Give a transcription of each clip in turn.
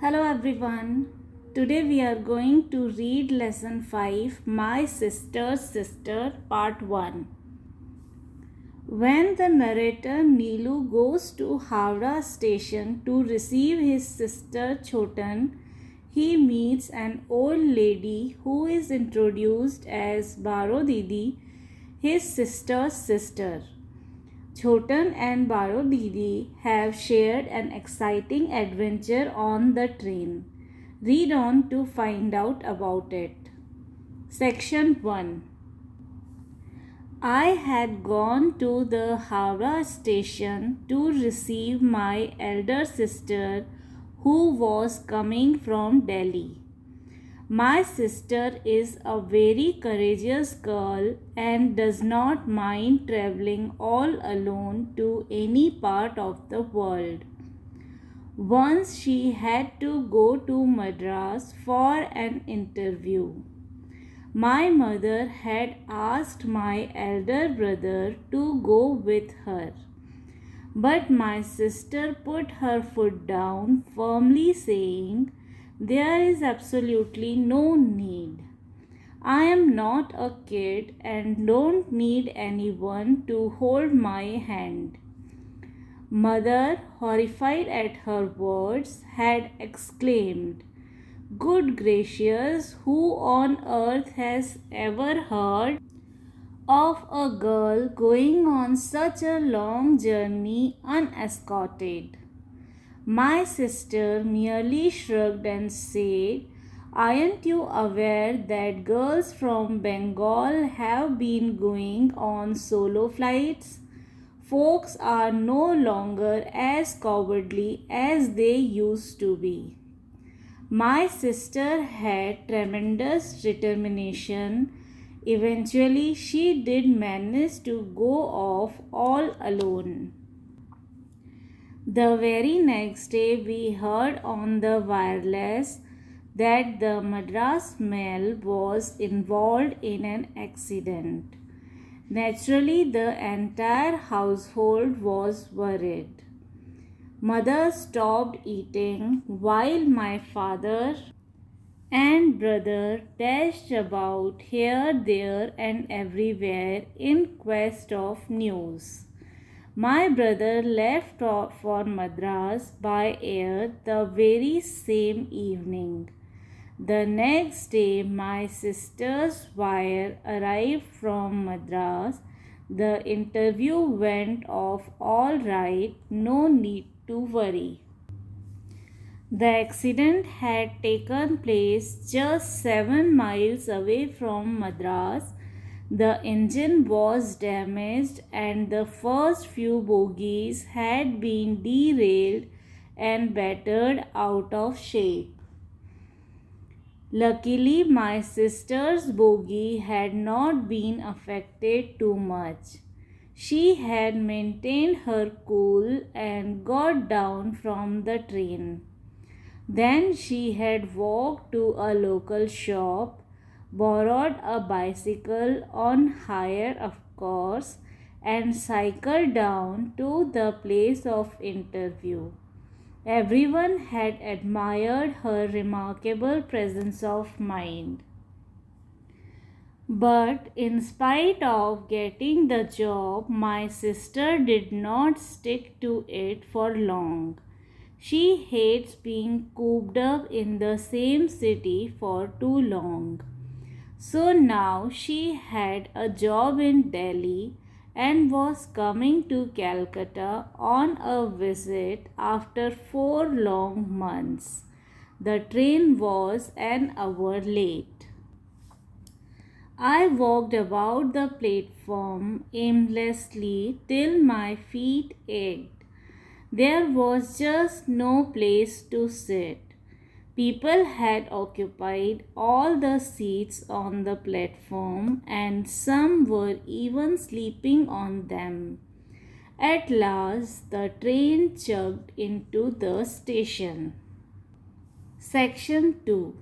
Hello everyone. Today we are going to read lesson 5 My Sister's Sister part 1. When the narrator Neelu goes to Howrah station to receive his sister Chotan, he meets an old lady who is introduced as Baro Didi, his sister's sister. Chotan and Baro Didi have shared an exciting adventure on the train. Read on to find out about it. Section 1. I had gone to the Howrah station to receive my elder sister who was coming from Delhi. My sister is a very courageous girl and does not mind traveling all alone to any part of the world. Once she had to go to Madras for an interview. My mother had asked my elder brother to go with her. But my sister put her foot down, firmly saying, "There is absolutely no need. I am not a kid and don't need anyone to hold my hand." Mother, horrified at her words, had exclaimed, "Good gracious, who on earth has ever heard of a girl going on such a long journey unescorted?" My sister merely shrugged and said, "Aren't you aware that girls from Bengal have been going on solo flights? Folks are no longer as cowardly as they used to be." My sister had tremendous determination. Eventually, she did manage to go off all alone. The very next day, we heard on the wireless that the Madras mail was involved in an accident. Naturally, the entire household was worried. Mother stopped eating while my father and brother dashed about here, there, and everywhere in quest of news. My brother left for Madras by air the very same evening. The next day, my sister's wire arrived from Madras. The interview went off all right, no need to worry. The accident had taken place just 7 miles away from Madras. The engine was damaged and the first few bogies had been derailed and battered out of shape. Luckily, my sister's bogie had not been affected too much. She had maintained her cool and got down from the train. Then she had walked to a local shop, borrowed a bicycle on hire, of course, and cycled down to the place of interview. Everyone had admired her remarkable presence of mind. But in spite of getting the job, my sister did not stick to it for long. She hates being cooped up in the same city for too long. So now she had a job in Delhi and was coming to Calcutta on a visit after 4 long months. The train was an hour late. I walked about the platform aimlessly till my feet ached. There was just no place to sit. People had occupied all the seats on the platform and some were even sleeping on them. At last, the train chugged into the station. Section 2.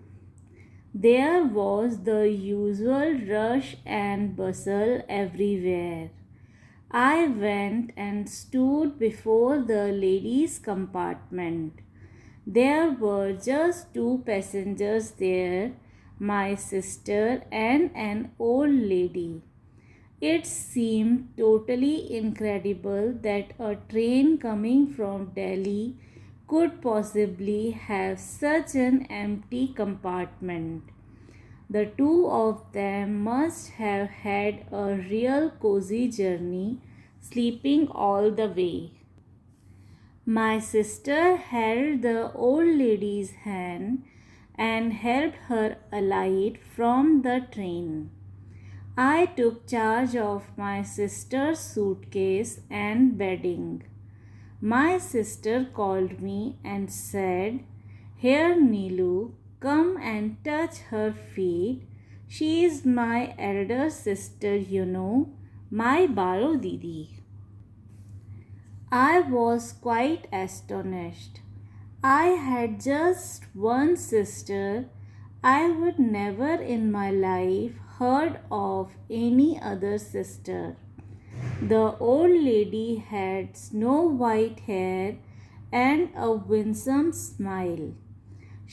There was the usual rush and bustle everywhere. I went and stood before the ladies' compartment. There were just two passengers there, my sister and an old lady. It seemed totally incredible that a train coming from Delhi could possibly have such an empty compartment. The two of them must have had a real cozy journey, sleeping all the way. My sister held the old lady's hand and helped her alight from the train. I took charge of my sister's suitcase and bedding. My sister called me and said, "Here, Neelu, come and touch her feet. She is my elder sister, you know, my Baro Didi." I was quite astonished. I had just one sister. I would never in my life heard of any other sister. The old lady had snow white hair and a winsome smile.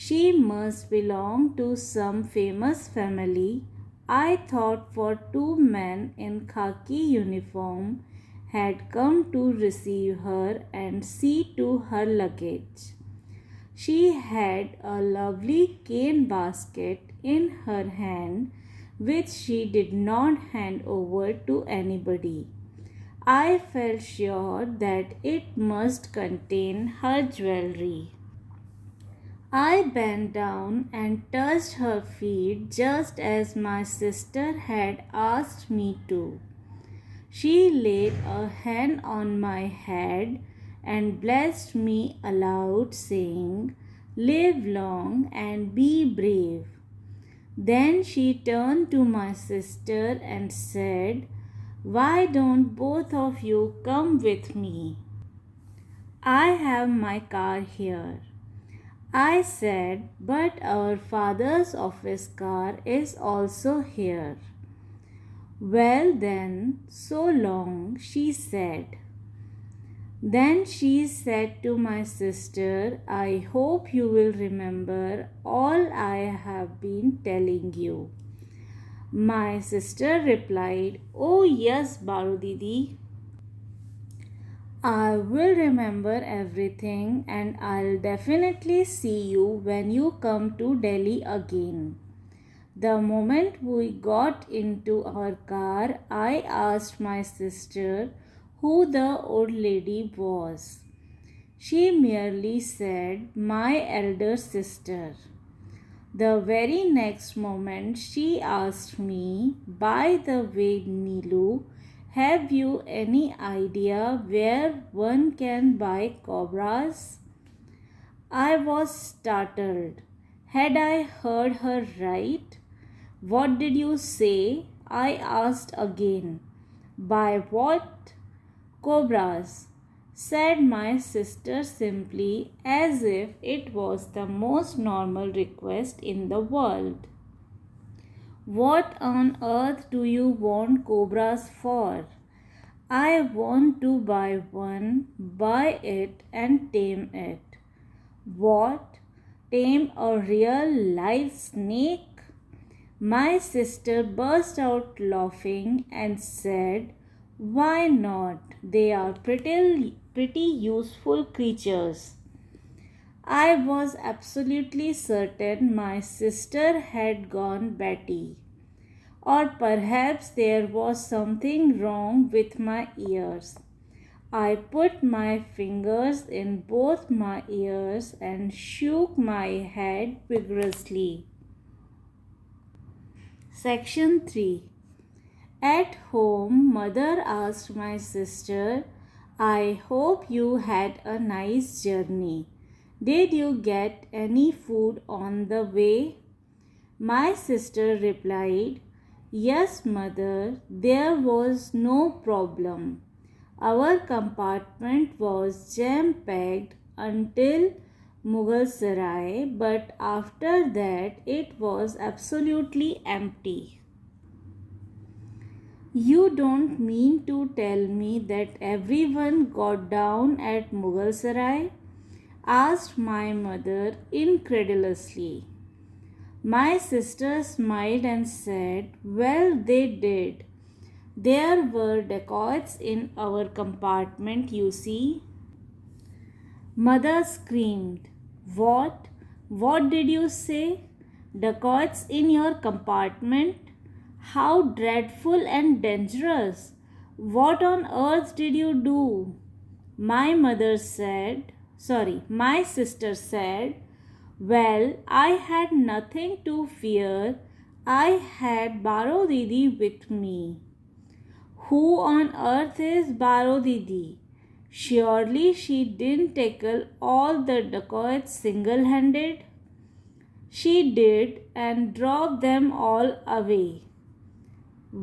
She must belong to some famous family. I thought, for two men in khaki uniform had come to receive her and see to her luggage. She had a lovely cane basket in her hand, which she did not hand over to anybody. I felt sure that it must contain her jewelry. I bent down and touched her feet just as my sister had asked me to. She laid a hand on my head and blessed me aloud, saying, "Live long and be brave." Then she turned to my sister and said, "Why don't both of you come with me? I have my car here." I said, "But our father's office car is also here." "Well then, so long," she said. Then she said to my sister, "I hope you will remember all I have been telling you." My sister replied, "Oh yes, Baru Didi. I will remember everything and I'll definitely see you when you come to Delhi again." The moment we got into our car, I asked my sister who the old lady was. She merely said, "My elder sister." The very next moment, she asked me, "By the way, Neelu, have you any idea where one can buy cobras?" I was startled. Had I heard her right? "What did you say?" I asked again. "Buy what?" "Cobras," said my sister simply, as if it was the most normal request in the world. "What on earth do you want cobras for?" "I want to buy one, buy it and tame it." "What? Tame a real live snake?" My sister burst out laughing and said, "Why not? They are pretty useful creatures." I was absolutely certain my sister had gone batty. Or perhaps there was something wrong with my ears. I put my fingers in both my ears and shook my head vigorously. Section 3. At home, mother asked my sister, "I hope you had a nice journey. Did you get any food on the way?" My sister replied, "Yes, mother, there was no problem. Our compartment was jam-packed until Mughalsarai, but after that it was absolutely empty." "You don't mean to tell me that everyone got down at Mughalsarai?" asked my mother incredulously. My sister smiled and said, "Well, they did. There were dacoits in our compartment, you see." Mother screamed. "What? What did you say? Dacoits in your compartment? How dreadful and dangerous! What on earth did you do?" My sister said, "Well, I had nothing to fear. I had Baro Didi with me." "Who on earth is Baro Didi? Surely she didn't tackle all the dacoits single-handed?" "She did, and drove them all away."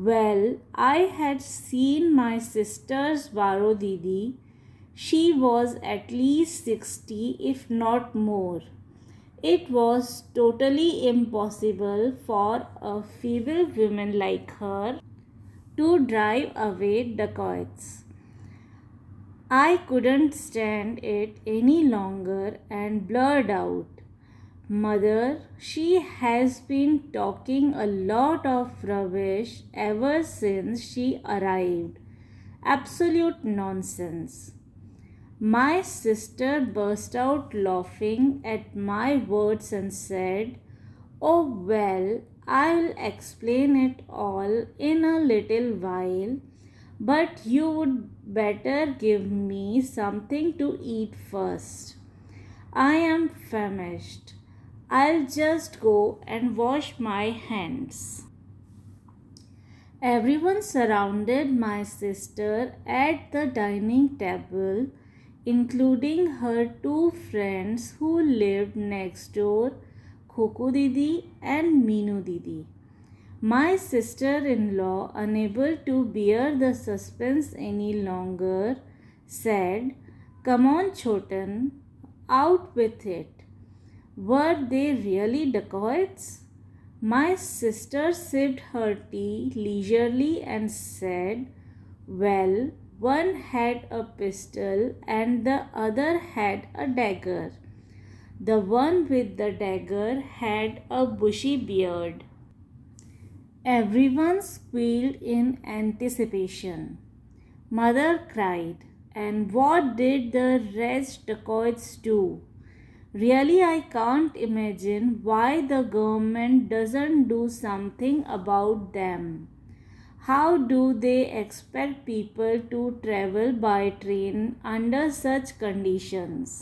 Well, I had seen my sister's Baro Didi. She was at least 60, if not more. It was totally impossible for a feeble woman like her to drive away dacoits. I couldn't stand it any longer and blurted out, "Mother, she has been talking a lot of rubbish ever since she arrived. Absolute nonsense." My sister burst out laughing at my words and said, "Oh, well, I'll explain it all in a little while, but you would better give me something to eat first. I am famished. I'll just go and wash my hands." Everyone surrounded my sister at the dining table, including her two friends who lived next door, Khuku Didi and Meenu Didi. My sister-in-law, unable to bear the suspense any longer, said, "Come on, Chotan, out with it. Were they really dacoits?" My sister sipped her tea leisurely and said, "Well, one had a pistol and the other had a dagger. The one with the dagger had a bushy beard." Everyone squealed in anticipation. Mother cried, "And what did the rest dacoits do? Really, I can't imagine why the government doesn't do something about them. How do they expect people to travel by train under such conditions?"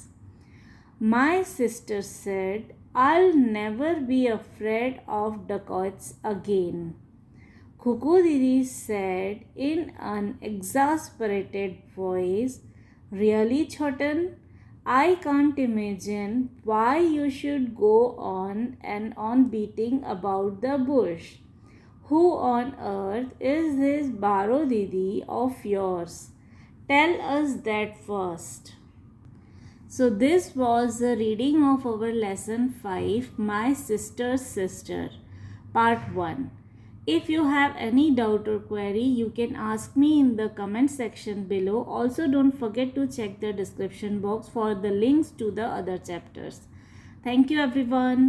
My sister said, "I'll never be afraid of dacoits again." Khuku Didi said in an exasperated voice, "Really, Chotan? I can't imagine why you should go on and on beating about the bush. Who on earth is this Baro Didi of yours? Tell us that first." So this was the reading of our lesson 5, My Sister's Sister, part 1. If you have any doubt or query, you can ask me in the comment section below. Also, don't forget to check the description box for the links to the other chapters. Thank you, everyone.